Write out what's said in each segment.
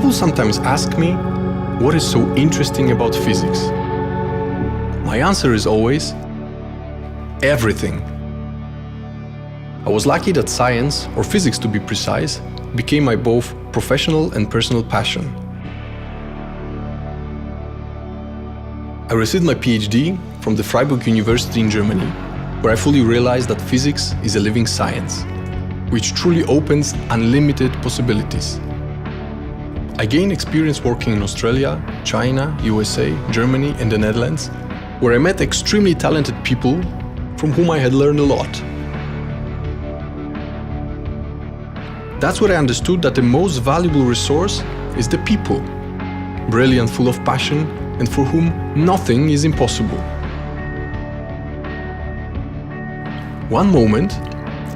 People sometimes ask me, what is so interesting about physics? My answer is always, everything. I was lucky that science, or physics to be precise, became my both professional and personal passion. I received my PhD from the Freiburg University in Germany, where I fully realized that physics is a living science, which truly opens unlimited possibilities. I gained experience working in Australia, China, USA, Germany, and the Netherlands, where I met extremely talented people from whom I had learned a lot. That's where I understood that the most valuable resource is the people, brilliant, full of passion, and for whom nothing is impossible. One moment,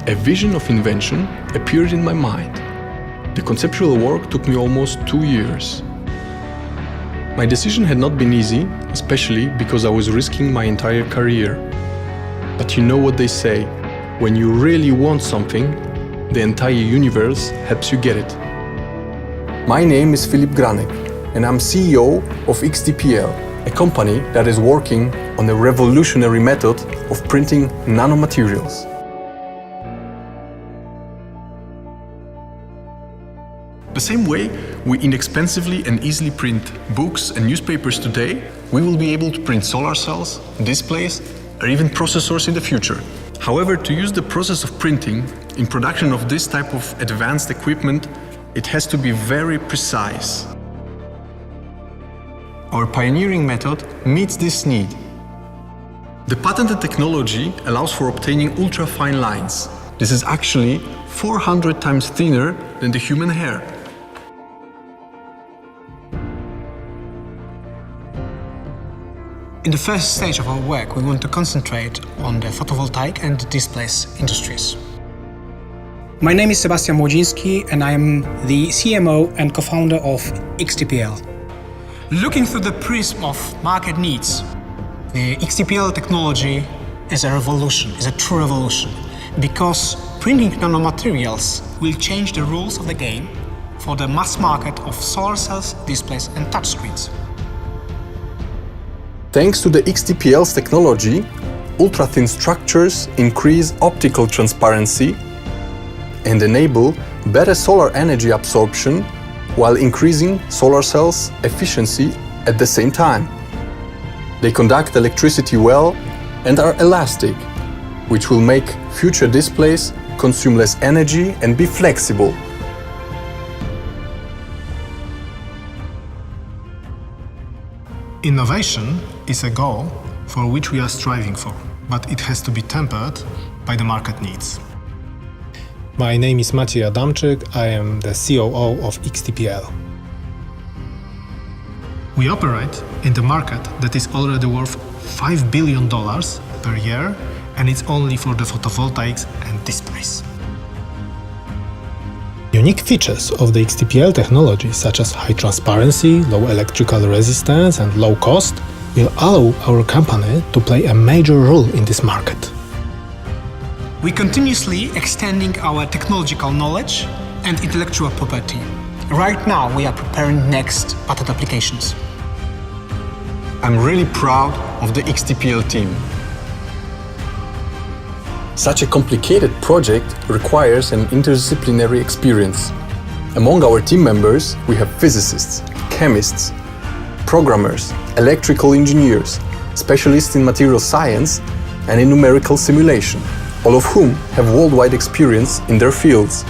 a vision of invention appeared in my mind. The conceptual work took me almost 2 years. My decision had not been easy, especially because I was risking my entire career. But you know what they say, when you really want something, the entire universe helps you get it. My name is Filip Granek, and I'm CEO of XTPL, a company that is working on a revolutionary method of printing nanomaterials. The same way we inexpensively and easily print books and newspapers today, we will be able to print solar cells, displays, or even processors in the future. However, to use the process of printing in production of this type of advanced equipment, it has to be very precise. Our pioneering method meets this need. The patented technology allows for obtaining ultra-fine lines. This is actually 400 times thinner than the human hair. In the first stage of our work, we want to concentrate on the photovoltaic and displays industries. My name is Sebastian Młodziński and I am the CMO and co-founder of XTPL. Looking through the prism of market needs, the XTPL technology is a revolution, is a true revolution, because printing nanomaterials will change the rules of the game for the mass market of solar cells, displays and touchscreens. Thanks to the XTPL's technology, ultra-thin structures increase optical transparency and enable better solar energy absorption while increasing solar cells' efficiency at the same time. They conduct electricity well and are elastic, which will make future displays consume less energy and be flexible. Innovation is a goal for which we are striving for, but it has to be tempered by the market needs. My name is Maciej Adamczyk. I am the COO of XTPL. We operate in the market that is already worth $5 billion per year, and it's only for the photovoltaics and displays. Unique features of the XTPL technology, such as high transparency, low electrical resistance and low cost, will allow our company to play a major role in this market. We continuously extending our technological knowledge and intellectual property. Right now we are preparing next patent applications. I'm really proud of the XTPL team. Such a complicated project requires an interdisciplinary experience. Among our team members, we have physicists, chemists, programmers, electrical engineers, specialists in material science and in numerical simulation, all of whom have worldwide experience in their fields.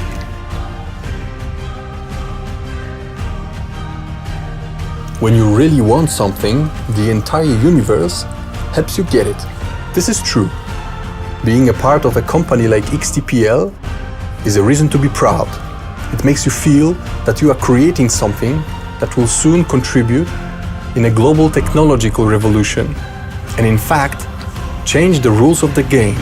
When you really want something, the entire universe helps you get it. This is true. Being a part of a company like XTPL is a reason to be proud. It makes you feel that you are creating something that will soon contribute in a global technological revolution and in fact change the rules of the game.